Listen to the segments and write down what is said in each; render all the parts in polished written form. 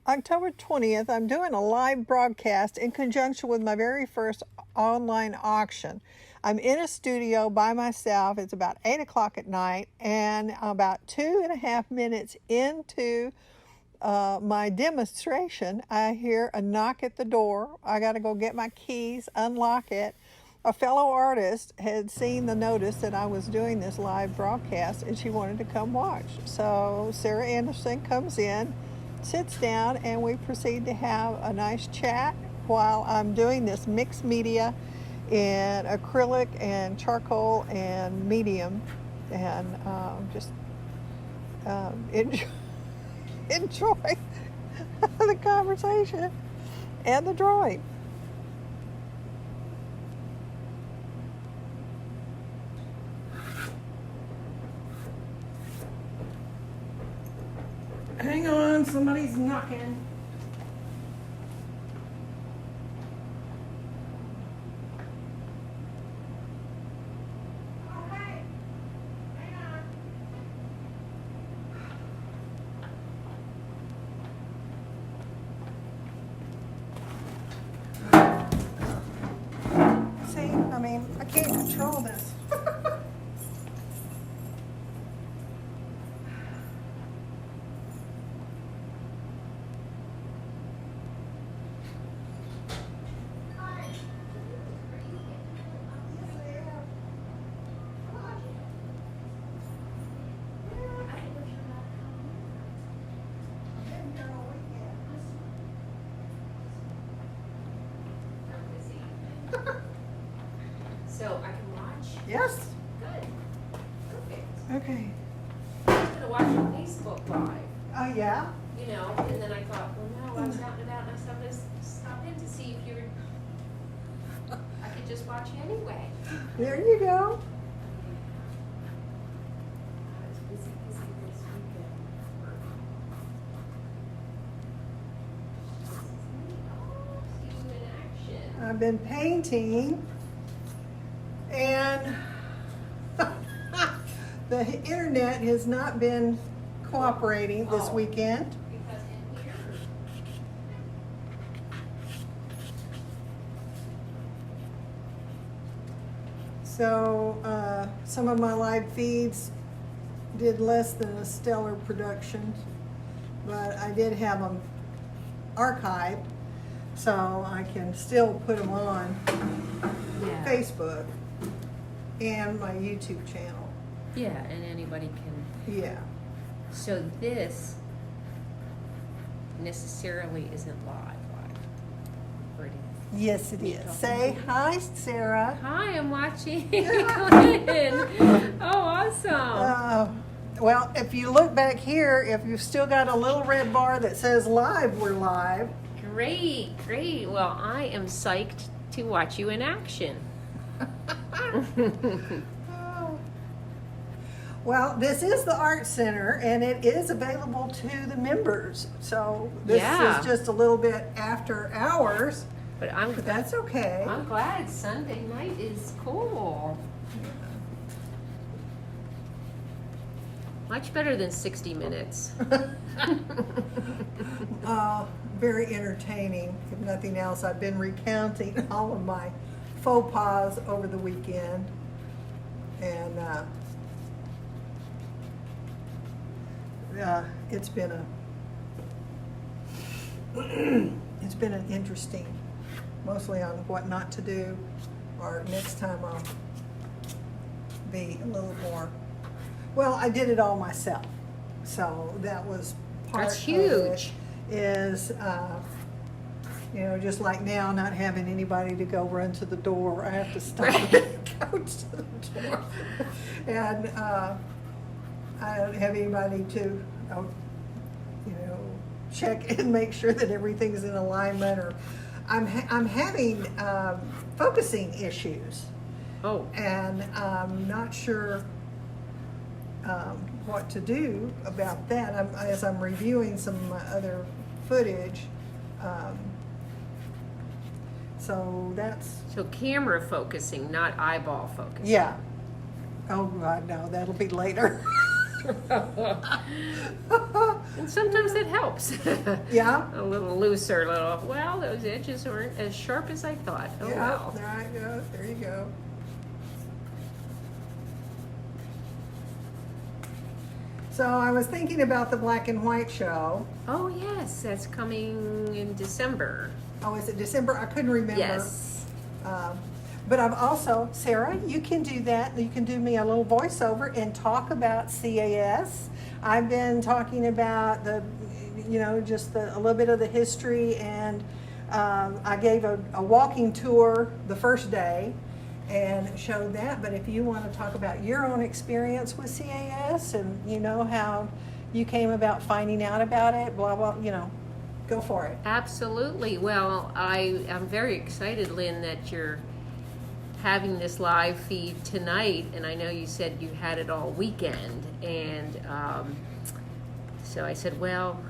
October 20th, I'm doing a live broadcast in conjunction with my very first online auction. I'm in a studio by myself. It's about 8 o'clock at night, and about 2.5 minutes into my demonstration, I hear a knock at the door. I got to go get my keys, unlock it. A fellow artist had seen the notice that I was doing this live broadcast, and she wanted to come watch. So Sarah Anderson comes in, sits down, and we proceed to have a nice chat while I'm doing this mixed media in acrylic and charcoal and medium, and just enjoy, enjoy the conversation and the drawing. Hang on, somebody's knocking. Okay, hang on. See, I mean, I can't control this. So I can watch? Yes. Good. Perfect. Okay. I was gonna watch on Facebook Live, Oh, yeah? you know, and then I thought, well, no, I was out and about and I stopped to stop in to see if you were, I could just watch you anyway. There you go. I was busy this weekend. Oh, see you in action. I've been painting, and the internet has not been cooperating this weekend. Because in here, So some of my live feeds did less than a stellar production, but I did have them archived, so I can still put them on yeah. Facebook and my YouTube channel. Yeah, and anybody can. Yeah. So this necessarily isn't live, or it is. Yes, it is. Say hi, Sarah. Hi, I'm watching. Lynne. Oh, awesome. Well, if you look back here, if you've still got a little red bar that says live, we're live. Great, great. Well, I am psyched to watch you in action. Oh. Well, this is the Art Center, and it is available to the members. So this Yeah. is just a little bit after hours, But but that's okay. I'm glad Sunday night is cool. Much better than 60 minutes. Very entertaining. If nothing else, I've been recounting all of my faux pas over the weekend, and it's been an interesting, mostly on what not to do, or next time I'll be a little more. Well, I did it all myself, so that was part That's of huge. it. Is just like now, not having anybody to go run to the door. I have to stop Right. and go to the door, and I don't have anybody to, check and make sure that everything's in alignment. Or I'm having focusing issues, Oh, and I'm not sure what to do about that. As I'm reviewing some of my other footage. So that's, so camera focusing, not eyeball focusing. yeah. Oh God, no, that'll be later. And sometimes it helps. Yeah. A little looser, a little, well, those edges aren't as sharp as I thought. Oh, Yeah, well. there I go. There you go. So I was thinking about the black and white show. Oh, yes, that's coming in December. Oh, is it December? I couldn't remember. Yes. But I've also, Sarah, you can do that. You can do me a little voiceover and talk about CAS. I've been talking about just a little bit of the history, and I gave a walking tour the first day and showed that. But if you want to talk about your own experience with CAS and how you came about finding out about it, blah, blah, go for it. Absolutely. Well, I'm very excited, Lynn, that you're having this live feed tonight, and I know you said you had it all weekend, and so I said, well,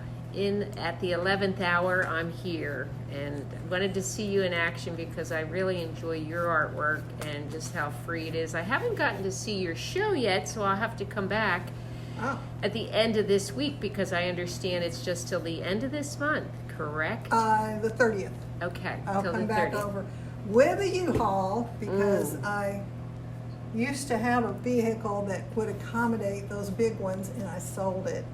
at the 11th hour, I'm here, and wanted to see you in action because I really enjoy your artwork and just how free it is. I haven't gotten to see your show yet, so I'll have to come back at the end of this week because I understand it's just till the end of this month, correct? The 30th. Okay, I'll till come the back 30th. over with a U-Haul because I used to have a vehicle that would accommodate those big ones, and I sold it.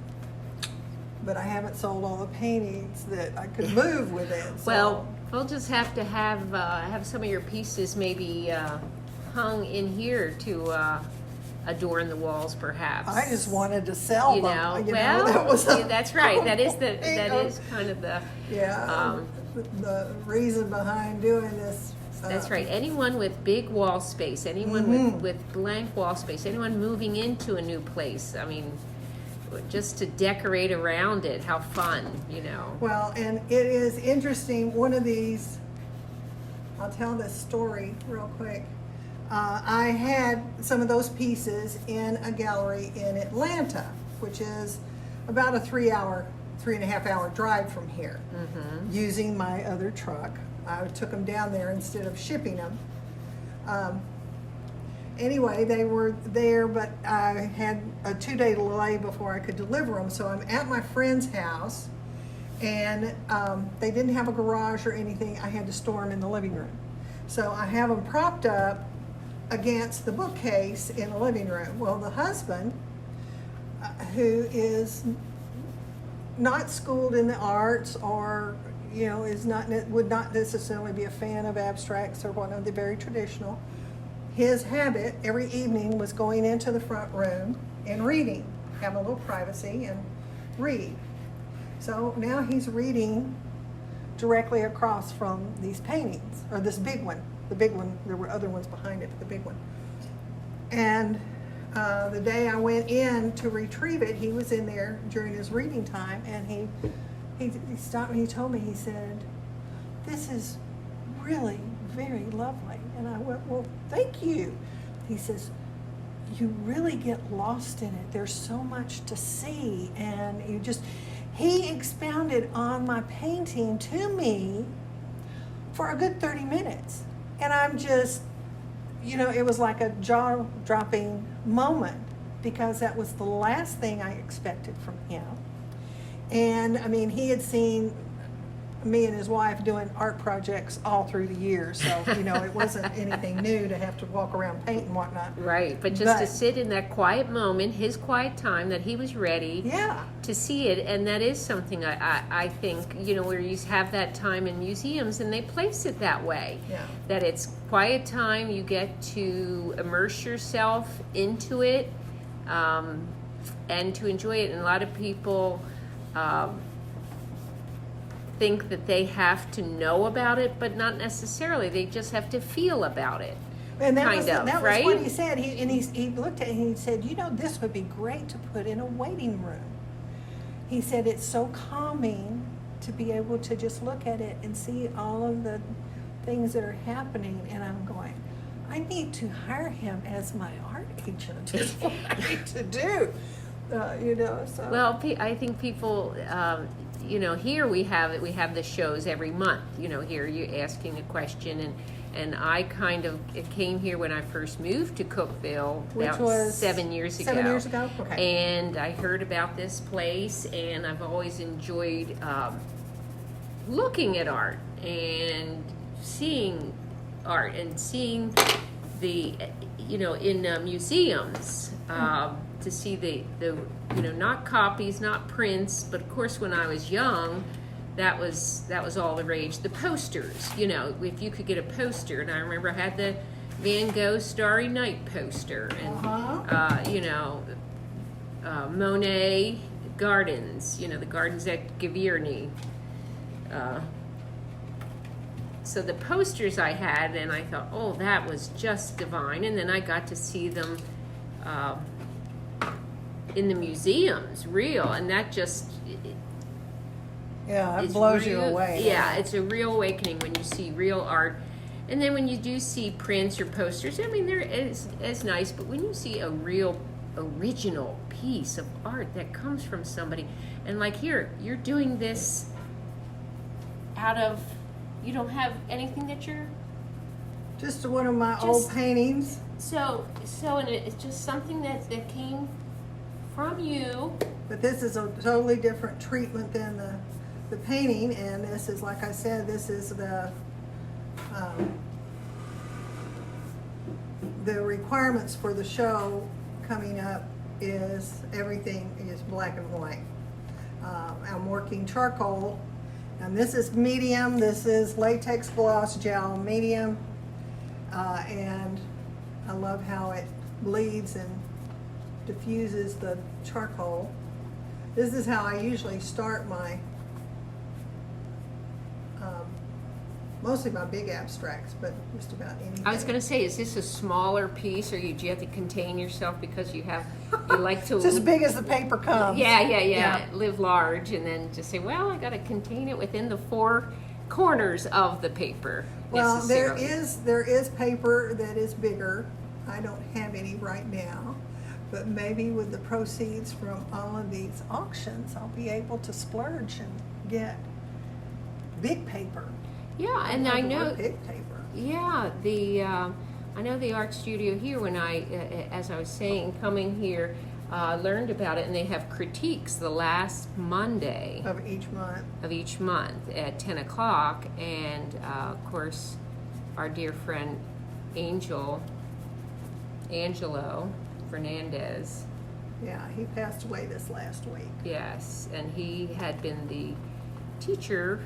But I haven't sold all the paintings that I could move with it. So. Well, we'll just have to have some of your pieces maybe hung in here to adorn the walls, perhaps. I just wanted to sell them. Well, that was that's right. That is kind of the the reason behind doing this. That's right. Anyone with big wall space, anyone with blank wall space, anyone moving into a new place. I mean, just to decorate around it, how fun, Well, and it is interesting. One of these, I'll tell this story real quick. I had some of those pieces in a gallery in Atlanta, which is about a 3.5 hour drive from here, using my other truck. I took them down there instead of shipping them. Anyway, they were there, but I had a 2-day delay before I could deliver them. So I'm at my friend's house, and they didn't have a garage or anything. I had to store them in the living room. So I have them propped up against the bookcase in the living room. Well, the husband, who is not schooled in the arts or would not necessarily be a fan of abstracts or one of the very traditional, his habit every evening was going into the front room and reading, have a little privacy and read. So now he's reading directly across from these paintings, or this big one. The big one, there were other ones behind it, but the big one. And the day I went in to retrieve it, he was in there during his reading time, and he stopped me, he told me, he said, "This is really very lovely." And I went, "Well, thank you." He says, "You really get lost in it. There's so much to see." And he expounded on my painting to me for a good 30 minutes. And I'm just, it was like a jaw-dropping moment because that was the last thing I expected from him. And I mean, he had seen me and his wife doing art projects all through the years, so it wasn't anything new to have to walk around paint and whatnot. Right, but to sit in that quiet moment, his quiet time, that he was ready to see it, and that is something I think, where you have that time in museums, and they place it that way. Yeah. That it's quiet time, you get to immerse yourself into it, and to enjoy it, and a lot of people think that they have to know about it, but not necessarily. They just have to feel about it. And that was right? what he said. He looked at it and he said, "This would be great to put in a waiting room." He said it's so calming to be able to just look at it and see all of the things that are happening. And I'm going, I need to hire him as my art agent. Is what I need to do. So. Well, I think people, here we have the shows every month. Here you're asking a question, And I it came here when I first moved to Cookeville Which about was 7 years ago. 7 years ago? Okay. And I heard about this place, and I've always enjoyed looking at art and seeing art and seeing the, in museums, to see the not copies, not prints, but of course when I was young, that was all the rage. The posters, if you could get a poster, and I remember I had the Van Gogh Starry Night poster, and Monet Gardens, the gardens at Gavirny. So the posters I had, and I thought, oh, that was just divine. And then I got to see them in the museums, real, and that just it blows you away. Yeah, it's a real awakening when you see real art. And then when you do see prints or posters, I mean, they're as nice, but when you see a real original piece of art that comes from somebody, and like here, you're doing this out of, you don't have anything that you're... Just one of my old paintings. So, and it's just something that came from you. But this is a totally different treatment than the painting, and this is, like I said, this is the requirements for the show coming up is everything is black and white. I'm working charcoal, and this is medium, this is latex gloss gel medium, and I love how it bleeds and diffuses the charcoal. This is how I usually start my mostly my big abstracts, but just about anything. I was going to say, is this a smaller piece, or do you have to contain yourself because you like to... It's as big as the paper comes. Yeah. Live large, and then just say, well, I got to contain it within the four corners of the paper. Well, there is paper that is bigger. I don't have any right now, but maybe with the proceeds from all of these auctions, I'll be able to splurge and get big paper. Yeah, and I know. Big paper. Yeah, I know the art studio here. When as I was saying, coming here, learned about it, and they have critiques the last Monday of each month at 10 o'clock, and of course, our dear friend Angelo Fernandez. Yeah, he passed away this last week. Yes, and he had been the teacher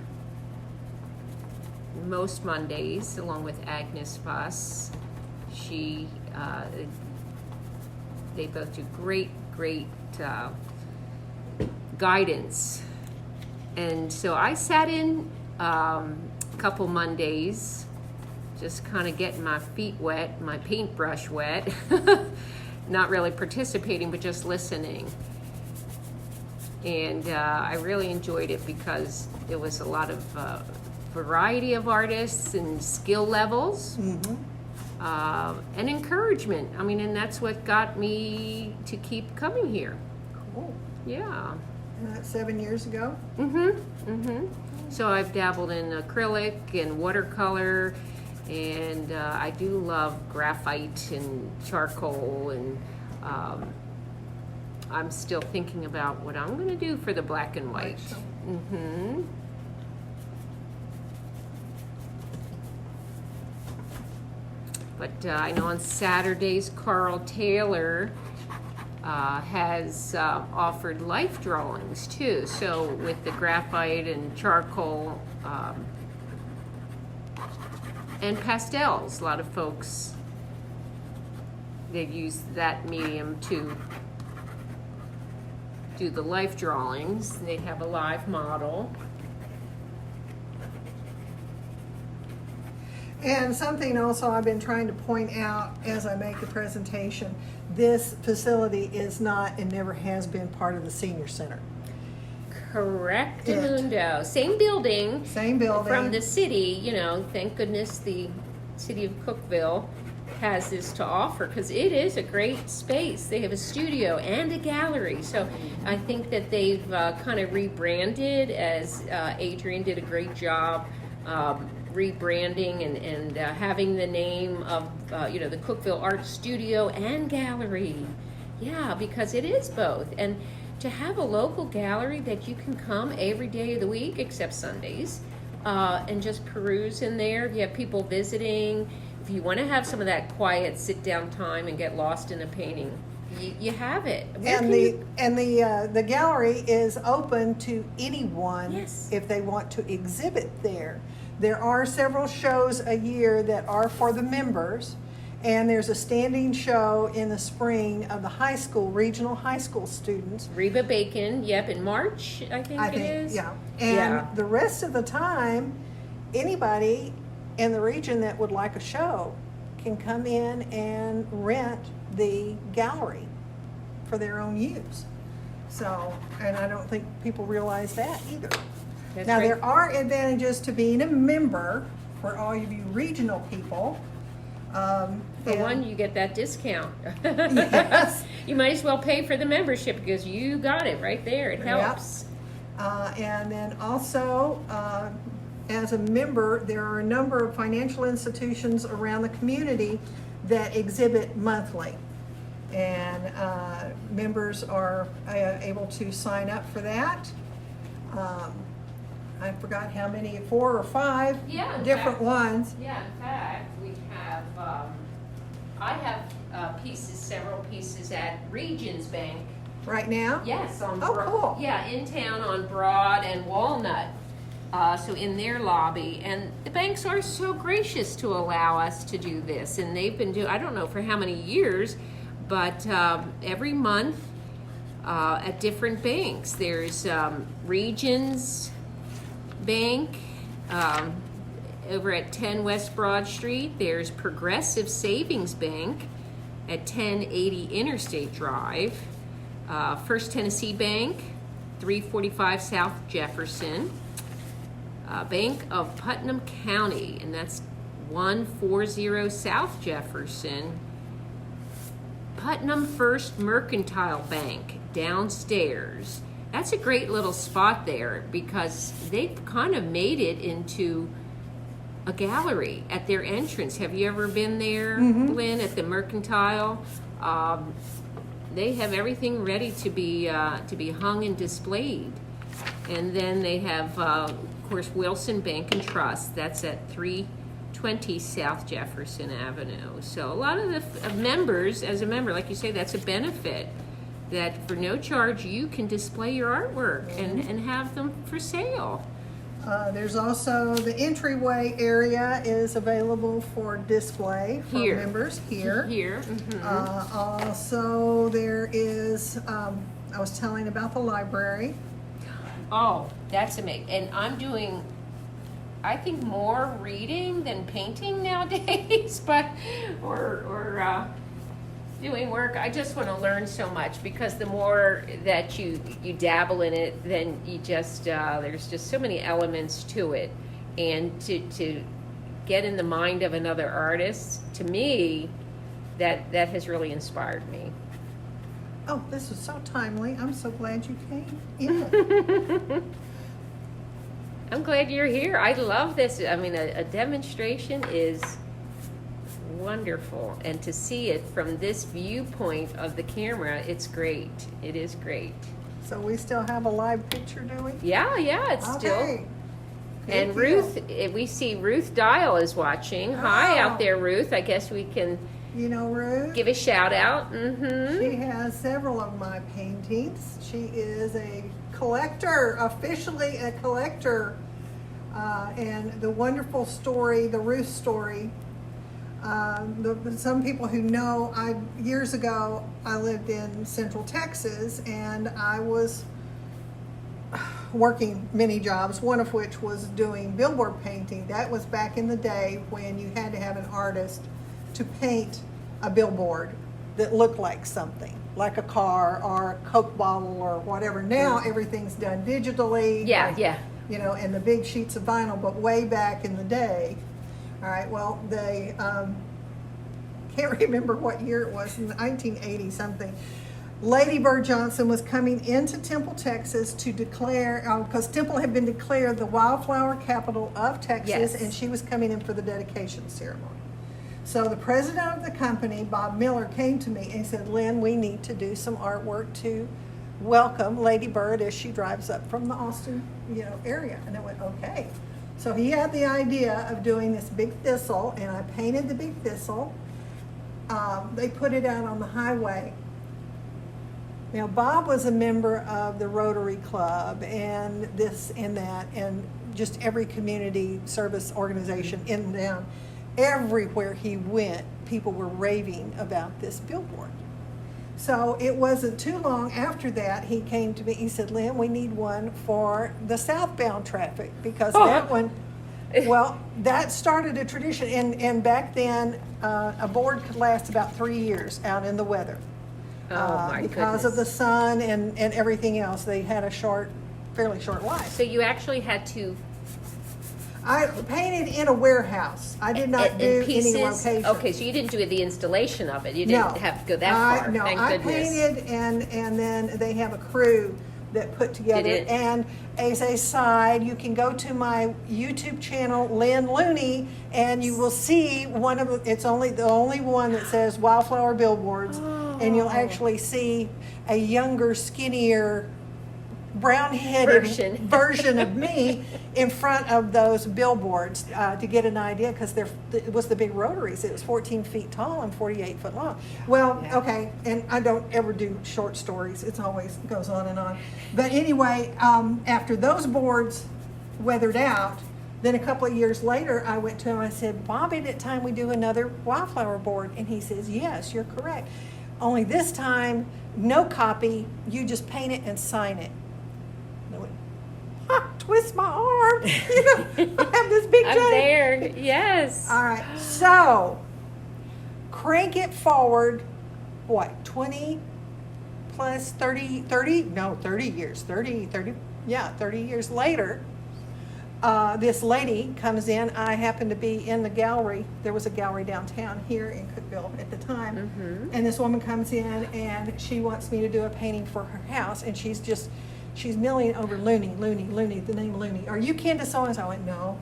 most Mondays, along with Agnes Fuss. They both do great guidance. And so I sat in a couple Mondays, just kind of getting my feet wet, my paintbrush wet, not really participating, but just listening. And I really enjoyed it because there was a lot of variety of artists and skill levels, and encouragement. I mean, and that's what got me to keep coming here. Cool. Yeah. And that's 7 years ago? So I've dabbled in acrylic and watercolor, and I do love graphite and charcoal, and I'm still thinking about what I'm going to do for the black and white. But I know on Saturdays, Carl Taylor has offered life drawings too. So with the graphite and charcoal and pastels, a lot of folks, they've used that medium to do the life drawings. They have a live model. And something also I've been trying to point out as I make the presentation, this facility is not and never has been part of the senior center. Correct, Mundo. Same building. Same building. From the city, thank goodness the city of Cookeville has this to offer, because it is a great space. They have a studio and a gallery. So I think that they've kind of rebranded, as Adrian did a great job rebranding and having the name of the Cookeville Art Studio and Gallery. Yeah, because it is both. And to have a local gallery that you can come every day of the week except Sundays and just peruse in there. If you have people visiting, if you want to have some of that quiet sit down time and get lost in a painting, you have it. The gallery is open to anyone. Yes. If they want to exhibit there. There are several shows a year that are for the members, and there's a standing show in the spring of the high school, regional high school students. Reba Bacon, yep, in March, I think it is. Yeah. And the rest of the time, anybody in the region that would like a show can come in and rent the gallery for their own use. So, and I don't think people realize that either. That's Now, right. there are advantages to being a member for all of you regional people. For one, you get that discount. Yes. You might as well pay for the membership because you got it right there. It helps. And then also, as a member, there are a number of financial institutions around the community that exhibit monthly. And members are able to sign up for that. I forgot how many, 4 or 5 different ones. Yeah, in fact, we have, I have several pieces at Regions Bank. Right now? Yes, on cool. Yeah, in town on Broad and Walnut. So in their lobby, and the banks are so gracious to allow us to do this, and they've been doing, I don't know for how many years, but every month at different banks. There's Regions Bank over at 10 West Broad Street. There's Progressive Savings Bank at 1080 Interstate Drive. First Tennessee Bank, 345 South Jefferson. Bank of Putnam County, and that's 140 South Jefferson. Putnam First Mercantile Bank downstairs. That's a great little spot there because they've kind of made it into a gallery at their entrance. Have you ever been there, Lynn, at the Mercantile? They have everything ready to be hung and displayed. And then they have, of course, Wilson Bank and Trust. That's at 320 South Jefferson Avenue. So a lot of the members, as a member, like you say, that's a benefit. That for no charge you can display your artwork and have them for sale. There's also the entryway area is available for display for members here. Also, there is, I was telling about the library. Oh, that's amazing. And I'm doing, I think, more reading than painting nowadays, but, or doing work. I just want to learn so much because the more that you dabble in it, then you just there's just so many elements to it, and to get in the mind of another artist, to me, that has really inspired me. Oh, this was so timely. I'm so glad you came in. I'm glad you're here. I love this. I mean, a demonstration is wonderful, and to see it from this viewpoint of the camera, it's great. It is great. So we still have a live picture, do we? Yeah, it's Okay. still. And Ruth, we see Ruth Dial is watching. Hi out there, Ruth. I guess we can, you know, Ruth, give a shout out. She has several of my paintings. She is a collector, officially a collector. And the wonderful story, the Ruth story, some people who know, years ago I lived in Central Texas, and I was working many jobs, one of which was doing billboard painting. That was back in the day when you had to have an artist to paint a billboard that looked like something, like a car or a Coke bottle or whatever. Now everything's done digitally. Yeah. You know, and the big sheets of vinyl, but way back in the day. All right, well, they, can't remember what year it was, in 1980 something. Lady Bird Johnson was coming into Temple, Texas to declare, because Temple had been declared the wildflower capital of Texas, Yes. and she was coming in for the dedication ceremony. So the president of the company, Bob Miller, came to me and said, Lynn, we need to do some artwork to welcome Lady Bird as she drives up from the Austin, area. And I went, okay. So he had the idea of doing this big thistle, and I painted the big thistle. They put it out on the highway. Now, Bob was a member of the Rotary Club and this and that, and just every community service organization in and down. Everywhere he went, people were raving about this billboard. So it wasn't too long after that, he came to me, he said, Lynn, we need one for the southbound traffic, because that one, well, that started a tradition, and back then, a board could last about 3 years out in the weather. Because of the sun and everything else, they had a fairly short life. So you actually had to... I painted in a warehouse. I did not do any location. Okay, so you didn't do the installation of it. You didn't have to go that far. No, Thank I goodness. painted, and then they have a crew that put together. Did it? And as a side, you can go to my YouTube channel, Lynne Looney, and you will see one of it's only the only one that says Wildflower Billboards, and you'll actually see a younger, skinnier, brown-headed version of me in front of those billboards to get an idea, because it was the big rotaries. It was 14 feet tall and 48 foot long. Well, okay, and I don't ever do short stories. It's always goes on and on. But anyway, after those boards weathered out, then a couple of years later, I went to him and I said, Bob, isn't it time we do another wildflower board? And he says, yes, you're correct. Only this time, no copy. You just paint it and sign it. Twist my arm. I have this big I'm giant. there. Yes. All right. So, crank it forward, 20 plus 30 years. 30 years later, this lady comes in. I happened to be in the gallery. There was a gallery downtown here in Cookeville at the time. Mm-hmm. And this woman comes in and she wants me to do a painting for her house. And she's milling over Looney, the name Looney. Are you Candace so-and-so? I went, no.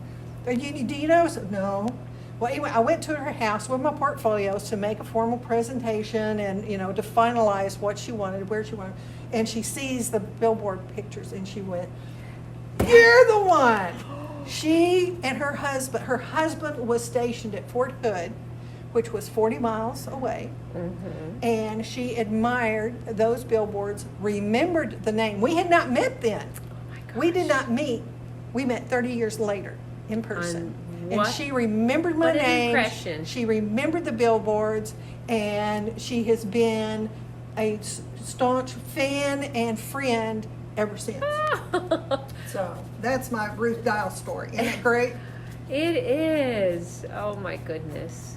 Do you know? So, no. Well, anyway, I went to her house with my portfolios to make a formal presentation and, to finalize what she wanted, where she wanted. And she sees the billboard pictures and she went, you're the one. She and her husband was stationed at Fort Hood, which was 40 miles away. Mm-hmm. And she admired those billboards, remembered the name. We had not met then. Oh my gosh. We did not meet. We met 30 years later in person. And she remembered my name. Impression. She remembered the billboards, and she has been a staunch fan and friend ever since. So that's my Ruth Dial story. Isn't it great? It is. Oh my goodness.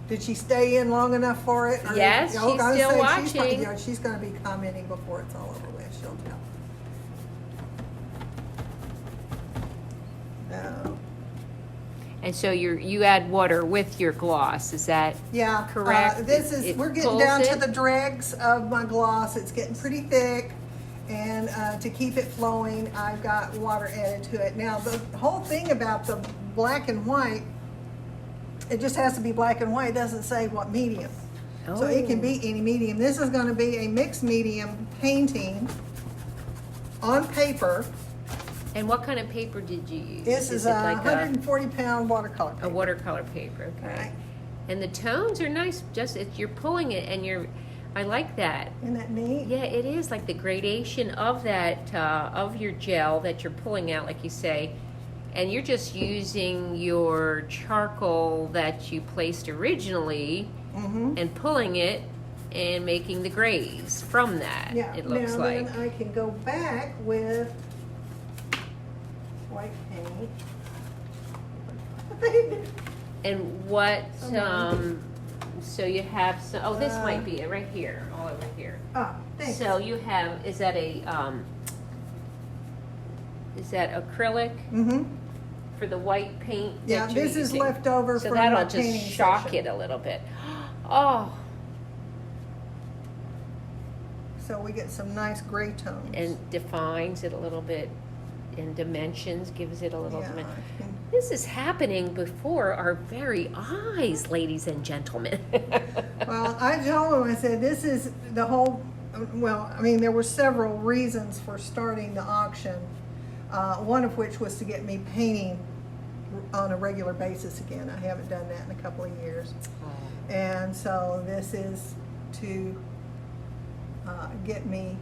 Did she stay in long enough for it? Yes, she's still watching. She's going to be commenting before it's all over with. She'll tell. No. And so you add water with your gloss. Is that correct? We're getting down to the dregs of my gloss. It's getting pretty thick. And to keep it flowing, I've got water added to it. Now, the whole thing about the black and white, it just has to be black and white. It doesn't say what medium. Oh. So it can be any medium. This is going to be a mixed medium painting on paper. And what kind of paper did you use? This is a 140-pound watercolor paper. A watercolor paper, okay. Right. And the tones are nice. You're pulling it, and I like that. Isn't that neat? Yeah, it is, like the gradation of that, of your gel that you're pulling out, like you say. And you're just using your charcoal that you placed originally and pulling it and making the grays from that, it looks like. Then I can go back with white paint. And what, so you have, this might be it right here, all over here. Oh, thanks. So you have, is that acrylic? Mm-hmm. For the white paint. Yeah, this is left over so from my that'll painting just shock section. it a little bit. Oh, so we get some nice gray tones. And defines it a little bit in dimensions, gives it a little Yeah. dimension. This is happening before our very eyes, ladies and gentlemen. Well, I told him, I said, this is the whole, well, I mean, there were several reasons for starting the auction, one of which was to get me painting on a regular basis again. I haven't done that in a couple of years. And so this is to get me,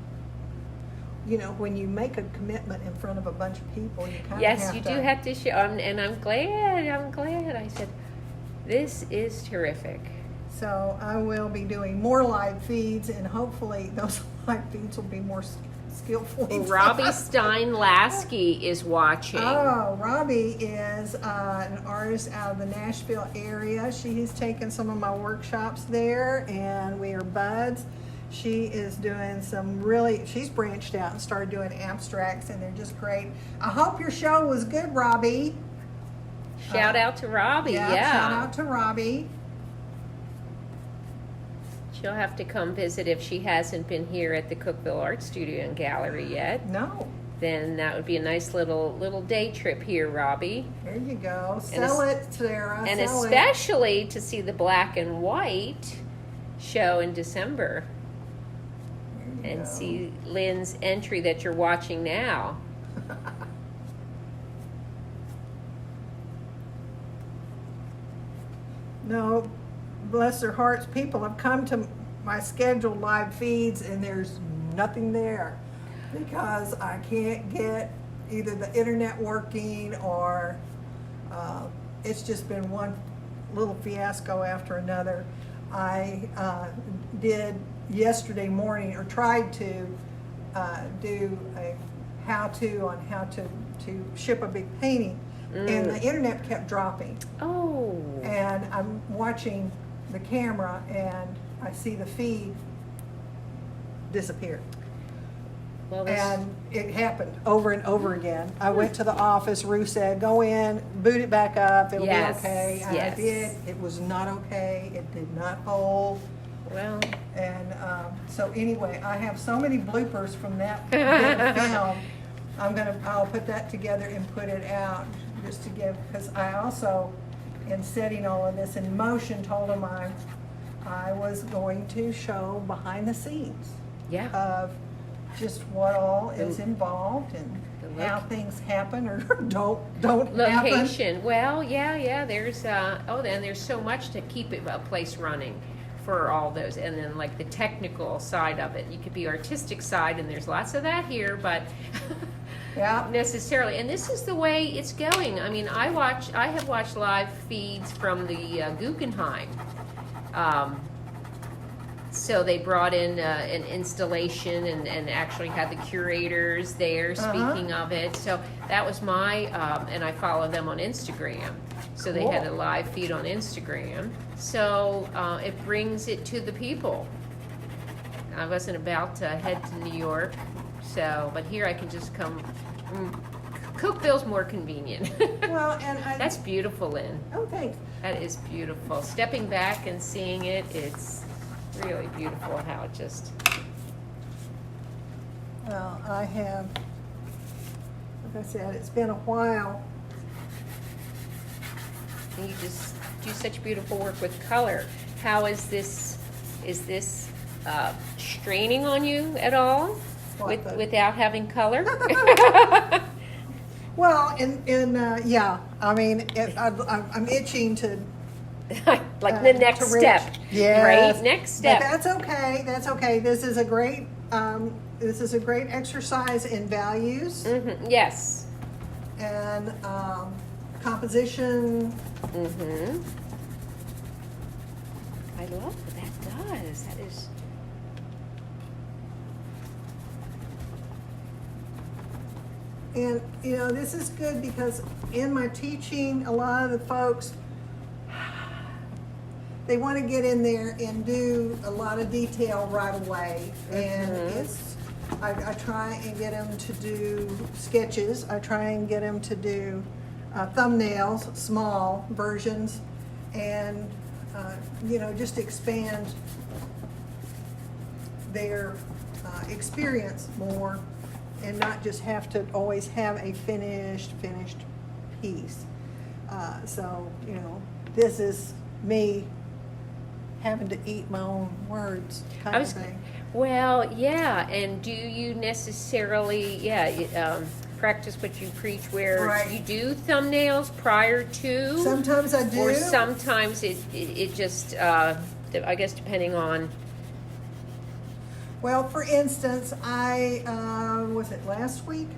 you know, when you make a commitment in front of a bunch of people, you kind of Yes, have you to. do have to show, and I'm glad. I said, this is terrific. So I will be doing more live feeds, and hopefully those live feeds will be more skillfully done. Robbie Stein-Lasky is watching. Oh, Robbie is an artist out of the Nashville area. She's taken some of my workshops there, and we are buds. She is doing some really, she's branched out and started doing abstracts, and they're just great. I hope your show was good, Robbie. Shout out to Robbie, yeah. Shout out to Robbie. She'll have to come visit if she hasn't been here at the Cookeville Art Studio and Gallery yet. No. Then that would be a nice little day trip here, Robbie. There you go. Sell it, Sarah. And Sell it. especially to see the black and white show in December. There you And go. see Lynn's entry that you're watching now. No, bless their hearts, people have come to my scheduled live feeds and there's nothing there because I can't get either the internet working or it's just been one little fiasco after another. I did yesterday morning, or tried to do a how-to on how to ship a big painting, and the internet kept dropping. Oh. And I'm watching the camera and I see the feed disappear. Well, And it happened over and over again. I went to the office, Rue said, go in, boot it back up, it'll Yes, be okay. And yes. I did, it was not okay, it did not hold. well, And so anyway, I have so many bloopers from that bit of film. I'll put that together and put it out just to give, because I also, in setting all of this in motion, told them I was going to show behind the scenes yeah. of just what all is involved and The how things happen or don't happen. Location. Well, yeah. There's then there's so much to keep a place running for all those, and then like the technical side of it. You could be artistic side, and there's lots of that here, but Yeah. necessarily. And this is the way it's going. I mean, I have watched live feeds from the Guggenheim. So they brought in an installation and actually had the curators there speaking of it. So that was my, and I follow them on Instagram. So they had a Cool. live feed on Instagram. So it brings it to the people. I wasn't about to head to New York, so, but here I can just come. Cookeville's more convenient. Well, and That's beautiful, Lynn. oh, thanks. That is beautiful. Stepping back and seeing it, it's really beautiful how it just. Well, I have, like I said, it's been a while. And you just do such beautiful work with color. How is this? Is this straining on you at all? What, Without having color? Well, yeah, I mean, I'm itching to. Like the next to reach. step, Yes. right? Next step. But that's okay. That's okay. This is a great exercise in values Yes. and composition. I love what that does. That is. And, you know, this is good because in my teaching, a lot of the folks, they want to get in there and do a lot of detail right away. And I try and get them to do sketches. I try and get them to do thumbnails, small versions, and, you know, just expand their experience more and not just have to always have a finished piece. So, you know, this is me having to eat my own words kind of thing. Well, yeah, and do you necessarily, practice what you preach where Right. you do thumbnails prior to? Sometimes I do. Or sometimes it just, I guess depending on. Well, for instance, was it last week?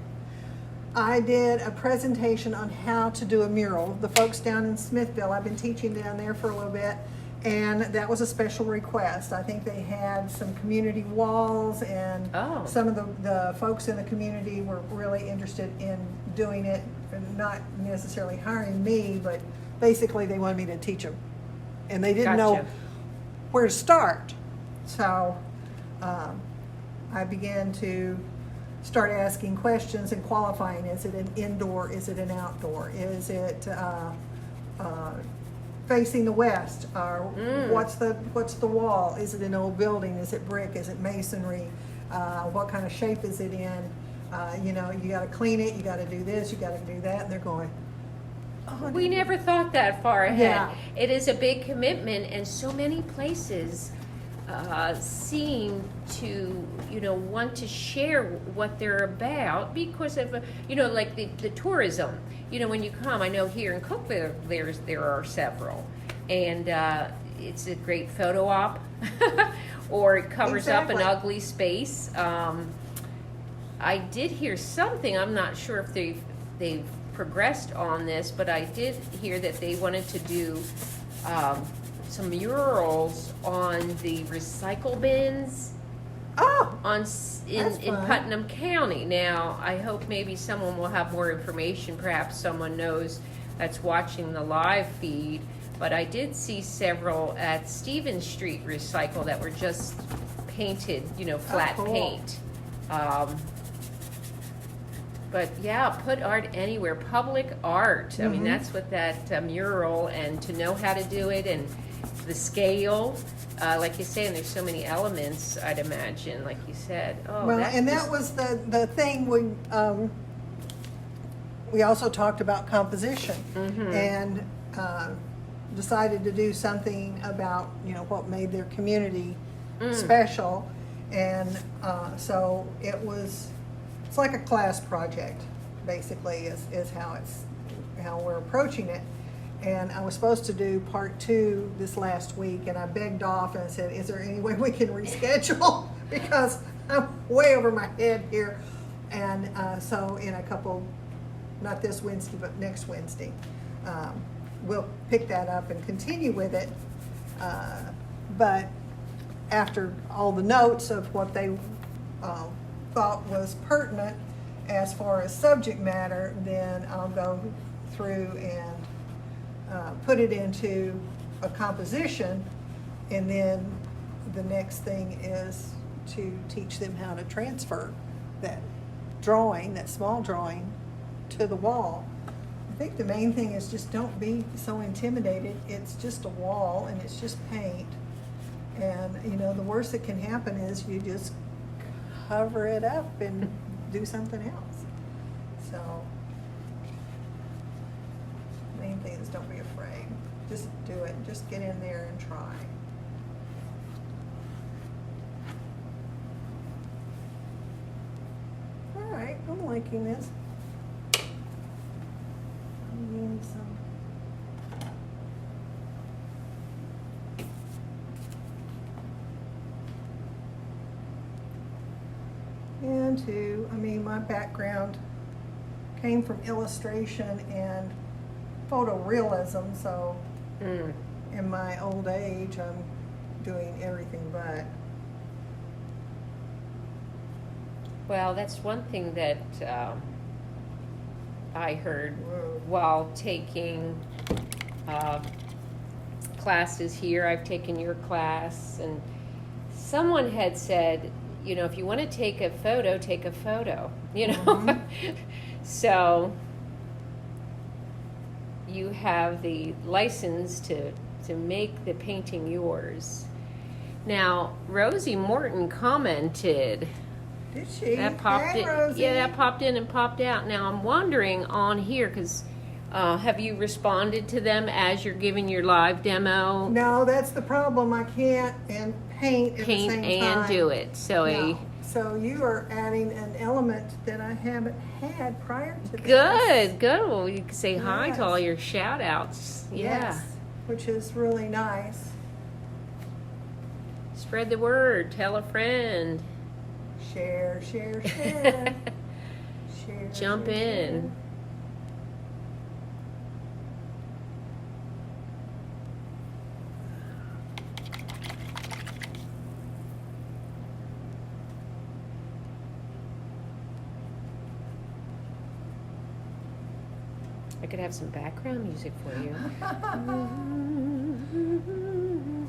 I did a presentation on how to do a mural. The folks down in Smithville, I've been teaching down there for a little bit, and that was a special request. I think they had some community walls, and some of the folks in the community were really interested in doing it, and not necessarily hiring me, but basically they wanted me to teach them. And they didn't know where to start. So I began to start asking questions and qualifying. Is it an indoor? Is it an outdoor? Is it facing the west? Or what's the wall? Is it an old building? Is it brick? Is it masonry? What kind of shape is it in? You know, you got to clean it. You got to do this. You got to do that. And they're going, oh, We never thought that far ahead. Yeah. It is a big commitment, and so many places seem to, you know, want to share what they're about because of, you know, like the tourism. You know, when you come, I know here in Cookeville there are several, and it's a great photo op, or it covers up an ugly space. I did hear something. I'm not sure if they've progressed on this, but I did hear that they wanted to do some murals on the recycle bins in Putnam County. Now, I hope maybe someone will have more information. Perhaps someone knows that's watching the live feed. But I did see several at Stevens Street Recycle that were just painted, you know, flat paint. But yeah, put art anywhere. Public art. I mean, that's what that mural, and to know how to do it, and the scale, like you say, and there's so many elements, I'd imagine, like you said. Oh, well, and that was the thing we also talked about composition, and decided to do something about, you know, what made their community special, and so it's like a class project, basically, is how we're approaching it. And I was supposed to do part 2 this last week, and I begged off and I said, is there any way we can reschedule? Because I'm way over my head here. And so in a couple, not this Wednesday, but next Wednesday, we'll pick that up and continue with it. But after all the notes of what they thought was pertinent as far as subject matter, then I'll go through and put it into a composition, and then the next thing is to teach them how to transfer that drawing, that small drawing, to the wall. I think the main thing is just don't be so intimidated. It's just a wall and it's just paint, and you know, the worst that can happen is you just cover it up and do something else. So main thing is don't be afraid. Just do it. Just get in there and try. All right, I'm liking this. I need some. I mean, my background came from illustration and photorealism, so in my old age, I'm doing everything but. Well, that's one thing that I heard while taking classes here. I've taken your class, and someone had said, you know, if you want to take a photo, you know. So you have the license to make the painting yours. Now, Rosie Morton commented Did she? That popped Hey, in. Rosie. Yeah, that popped in and popped out. Now I'm wondering on here because have you responded to them as you're giving your live demo? No, that's the problem. I can't and paint at the Paint same and time. do it. So No. So you are adding an element that I haven't had prior to this. good. Well, you can say hi Yes. to all your shout outs. Yeah. Yes, which is really nice. Spread the word. Tell a friend. Share. Share. Jump share, in. share. I could have some background music for you.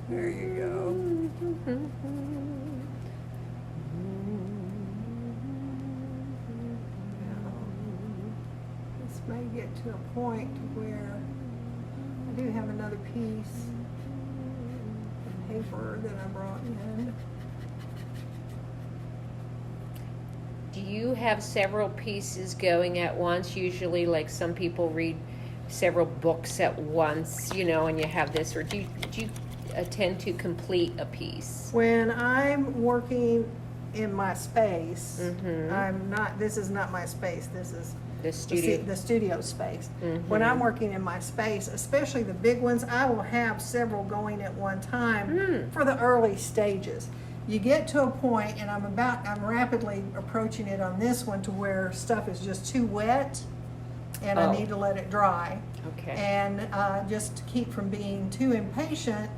There you go. Now, this may get to a point where I do have another piece of paper that I brought in. Do you have several pieces going at once? Usually, like some people read several books at once, you know, and you have this, or do you tend to complete a piece? When I'm working in my space, Mm-hmm. I'm not. This is not my space. This is The studio. the studio space. Mhm. When I'm working in my space, especially the big ones, I will have several going at one time for the early stages. You get to a point, and I'm rapidly approaching it on this one to where stuff is just too wet, and Oh. I need to let it dry. Okay. And just to keep from being too impatient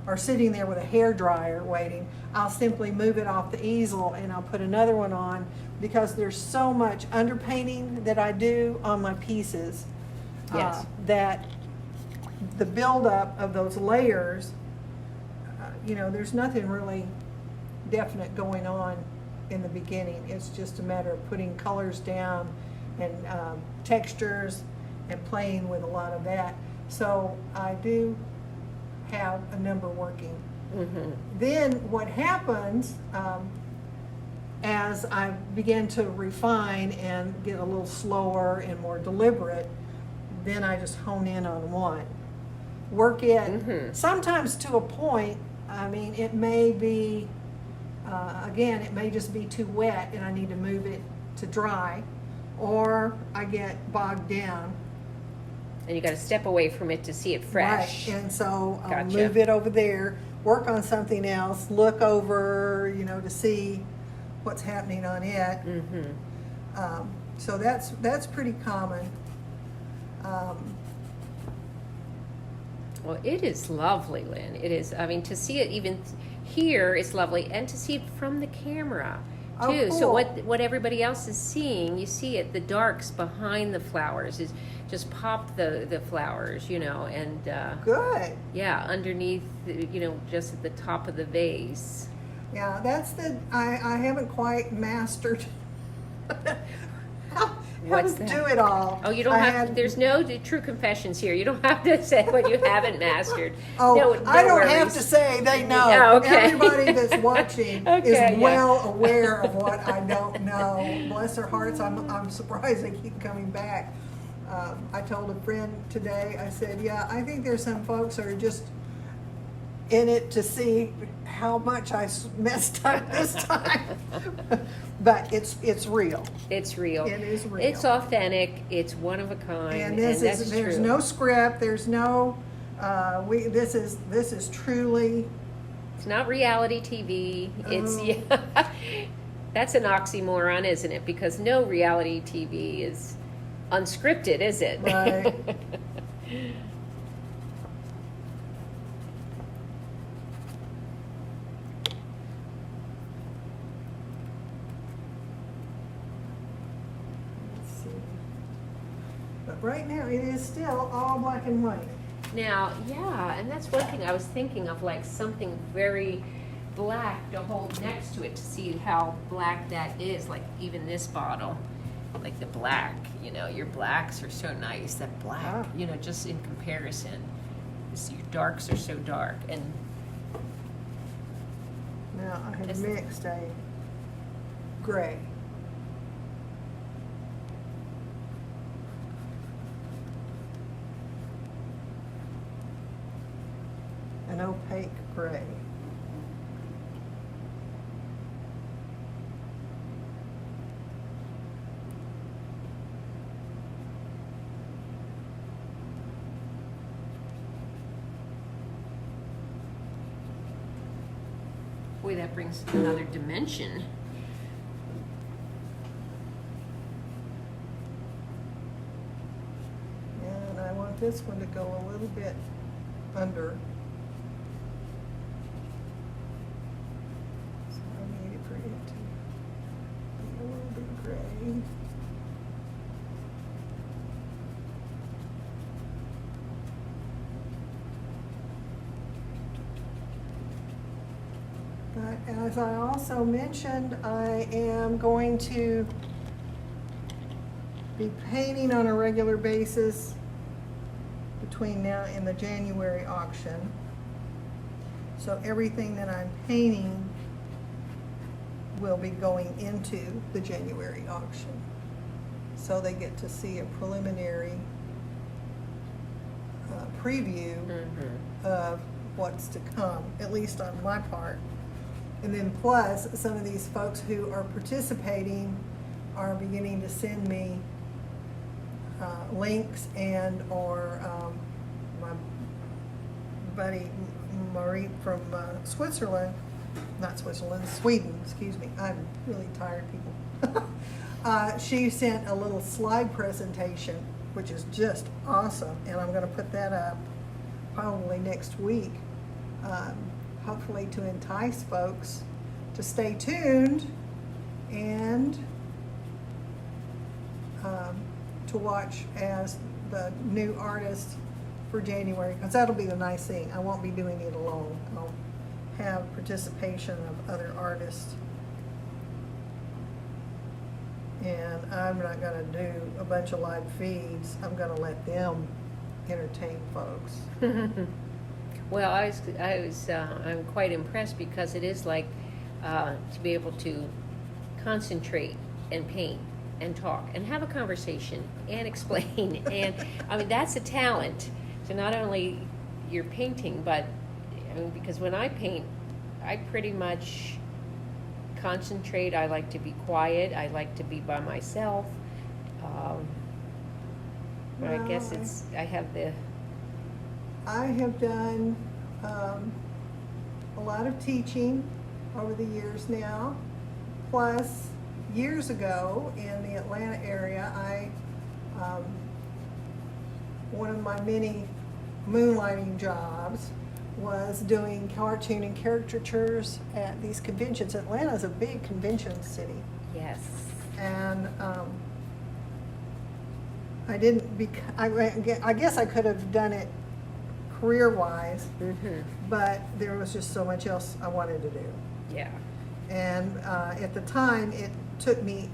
or sitting there with a hair dryer waiting, I'll simply move it off the easel and I'll put another one on, because there's so much underpainting that I do on my pieces Yes. that the buildup of those layers, there's nothing really definite going on in the beginning. It's just a matter of putting colors down and textures and playing with a lot of that. So I do have a number working. Mm-hmm. Then what happens as I begin to refine and get a little slower and more deliberate, then I just hone in on one. Work it, sometimes to a point. I mean, it may be, again, it may just be too wet and I need to move it to dry, or I get bogged down. And you got to step away from it to see it fresh. Right, and so I'll Gotcha. move it over there, work on something else, look over, to see what's happening on it. Mm-hmm. So that's pretty common. Well, it is lovely, Lynn. It is. I mean, to see it even here is lovely, and to see it from the camera too. Oh, So cool. what everybody else is seeing, you see it. The darks behind the flowers is just pop the flowers, and Good. yeah, underneath, just at the top of the vase. Yeah, that's I haven't quite mastered how What's to that? do it all. Oh, you don't there's no true confessions here. You don't have to say what you haven't mastered. Oh, no I don't worries. have to say, they know. Oh, okay. Everybody that's watching Okay, is yeah. well aware of what I don't know. Bless their hearts, I'm surprised they keep coming back. I told a friend today, I said, yeah, I think there's some folks that are just in it to see how much I messed up this time. But it's real. It's real. It is real. It's authentic. It's one of a kind. And that's there's true. no script, there's no, this is truly. It's not reality TV. It's Oh. yeah. That's an oxymoron, isn't it? Because no reality TV is unscripted, is it? Right. Let's see. But right now it is still all black and white. Now, yeah, and that's one thing I was thinking of, like something very black to hold next to it to see how black that is, like even this bottle, like the black, your blacks are so nice, that black, Ah. Just in comparison, your darks are so dark, and Now I have Just- mixed a gray. An opaque gray. Boy, that brings another dimension. And I want this one to go a little bit under. So I need it for it to be a little bit gray. But as I also mentioned, I am going to be painting on a regular basis between now and the January auction. So everything that I'm painting will be going into the January auction. So they get to see a preliminary preview of what's to come, at least on my part. And then plus, some of these folks who are participating are beginning to send me links and or my buddy Marie from Switzerland, not Switzerland, Sweden, excuse me. I'm really tired, people. She sent a little slide presentation, which is just awesome, and I'm going to put that up probably next week. Hopefully to entice folks to stay tuned and to watch as the new artist for January, because that'll be the nice thing. I won't be doing it alone. I'll have participation of other artists. And I'm not going to do a bunch of live feeds. I'm going to let them entertain folks. Well, I'm quite impressed because it is like to be able to concentrate and paint and talk and have a conversation and explain. And I mean, that's a talent. So not only you're painting, but I mean, because when I paint, I pretty much concentrate. I like to be quiet. I like to be by myself. But I guess I have done a lot of teaching over the years now. Plus, years ago in the Atlanta area, one of my many moonlighting jobs was doing cartoon and caricatures at these conventions. Atlanta is a big convention city. Yes. And I guess I could have done it career-wise, but there was just so much else I wanted to do. Yeah. And at the time, it took me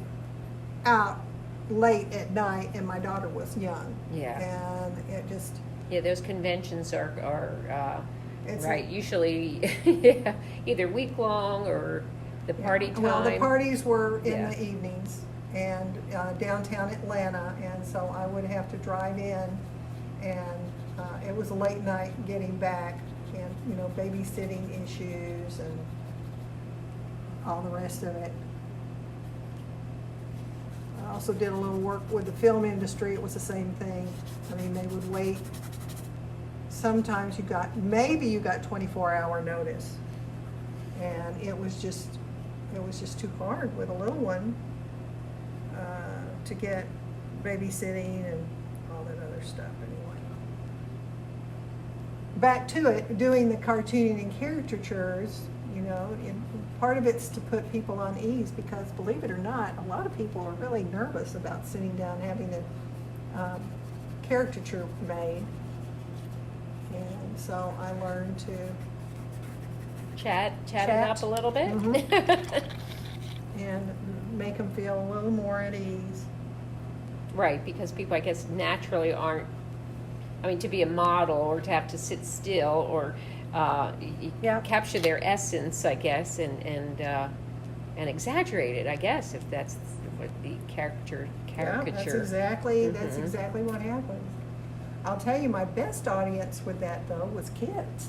out late at night, and my daughter was young. Yeah. And it just... Yeah, those conventions are It's right. Usually, either week long or the party time. Well, the parties were in Yeah. the evenings and downtown Atlanta, and so I would have to drive in, and it was a late night getting back, and babysitting issues and all the rest of it. I also did a little work with the film industry. It was the same thing. I mean, they would wait. Sometimes you got 24-hour notice, and it was just too hard with a little one to get babysitting and all that other stuff. Anyway, back to it, doing the cartooning and caricatures. Part of it's to put people on ease, because believe it or not, a lot of people are really nervous about sitting down and having a caricature made. And so I learned to chat it up a little bit. And make them feel a little more at ease. Right, because people, I guess, naturally aren't. I mean, to be a model or to have to sit still or capture their essence, I guess, and and exaggerated, I guess, if that's what the caricature. Yeah, that's exactly what happens. I'll tell you, my best audience with that though was kids.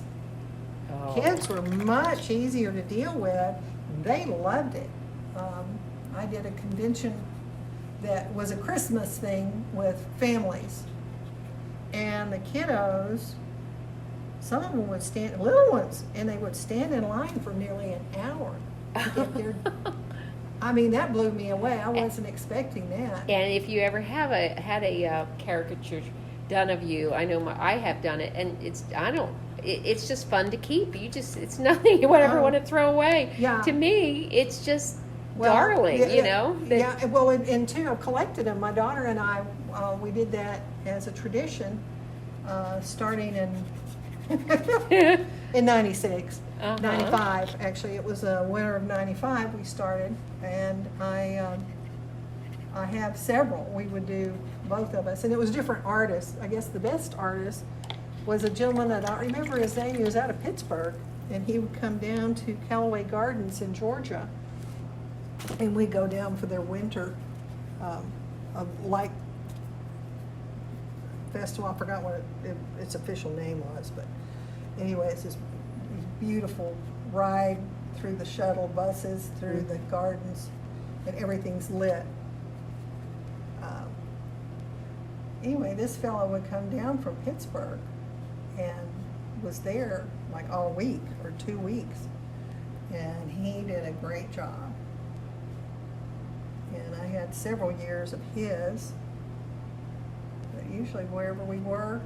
Oh. Kids were much easier to deal with. They loved it. I did a convention that was a Christmas thing with families, and the kiddos, some of them would stand, little ones, and they would stand in line for nearly an hour to get their. I mean, that blew me away. I wasn't expecting that. And if you ever had a caricature done of you, I know I have done it, and it's just fun to keep. It's nothing you would ever want to throw away. Yeah. To me, it's just darling, you know. Yeah. Well, and two, I've collected them. My daughter and I, we did that as a tradition, starting in '96. 95, actually. It was a winter of '95 we started, and I have several. We would do, both of us, and it was different artists. I guess the best artist was a gentleman that I don't remember his name. He was out of Pittsburgh, and he would come down to Callaway Gardens in Georgia, and we'd go down for their winter light festival. I forgot what its official name was, but anyway, it's this beautiful ride through the shuttle buses, through the gardens, and everything's lit. Anyway, this fellow would come down from Pittsburgh and was there like all week or 2 weeks, and he did a great job. And I had several years of his, but usually wherever we were.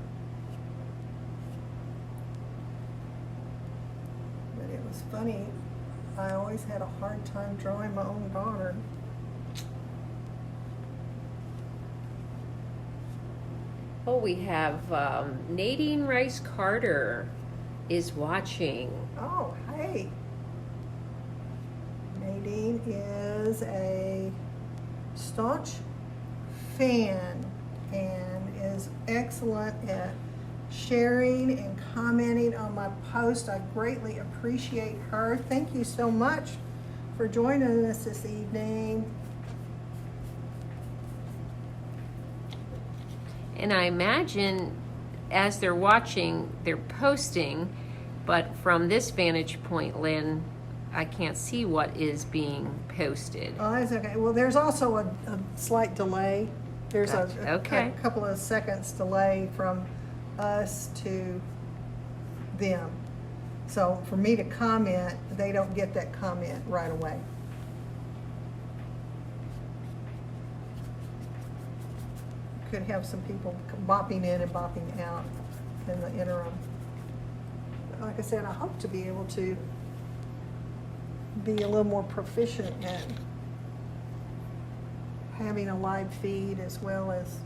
But it was funny, I always had a hard time drawing my own daughter. Oh, we have Nadine Rice Carter is watching. Oh, hey. Nadine is a staunch fan and is excellent at sharing and commenting on my post. I greatly appreciate her. Thank you so much for joining us this evening. And I imagine as they're watching, they're posting, but from this vantage point, Lynn, I can't see what is being posted. Oh, that's okay. Well, there's also a slight delay. There's a couple of seconds delay from us to them. So for me to comment, they don't get that comment right away. Could have some people bopping in and bopping out in the interim. But like I said, I hope to be able to be a little more proficient at having a live feed as well as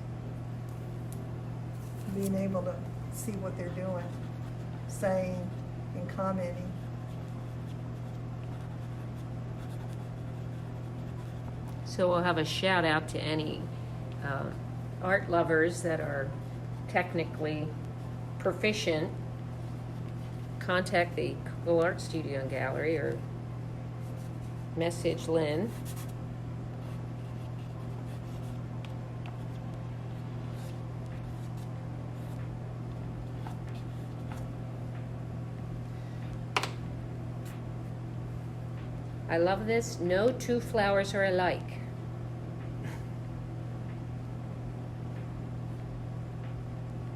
being able to see what they're doing, saying, and commenting. So we'll have a shout out to any art lovers that are technically proficient. Contact the Cookeville Art Studio and Gallery or message Lynn. I love this. No two flowers are alike.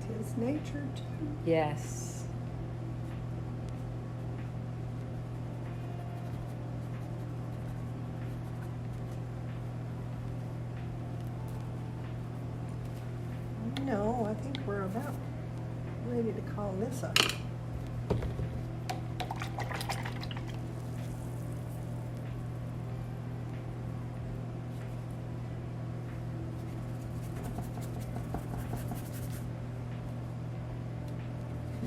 Tis nature too. Yes. No, I think we're about ready to call this up.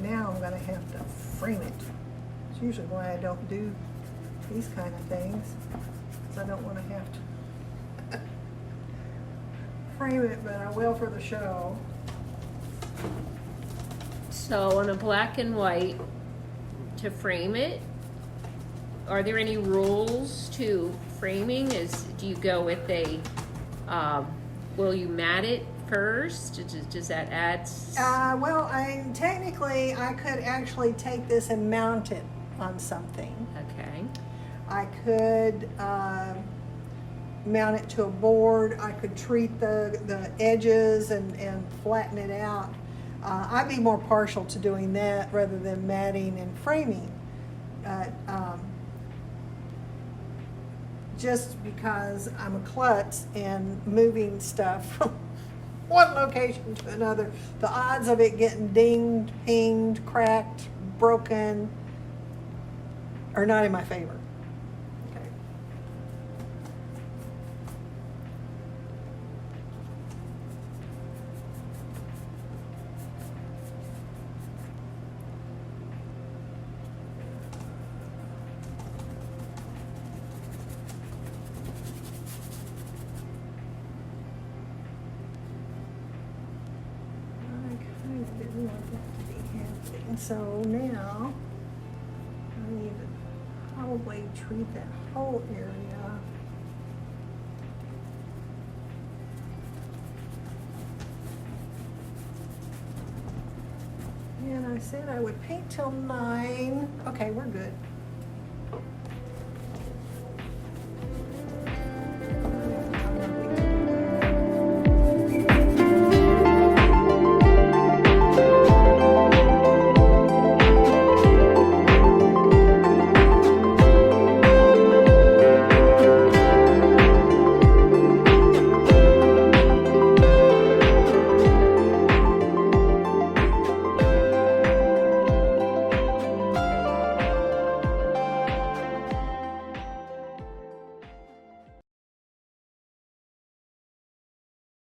Now I'm going to have to frame it. It's usually why I don't do these kind of things, because I don't want to have to frame it, but I will for the show. So on a black and white, to frame it, are there any rules to framing? Do you go with will you mat it first? Does that add? Well, technically I could actually take this and mount it on something. Okay. I could mount it to a board. I could treat the edges and flatten it out. I'd be more partial to doing that rather than matting and framing. Just because I'm a klutz and moving stuff from one location to another, the odds of it getting dinged, pinged, cracked, broken are not in my favor. Okay. Didn't want that to be happening. So now I need to probably treat that whole area. And I said I would paint till 9. Okay, we're good.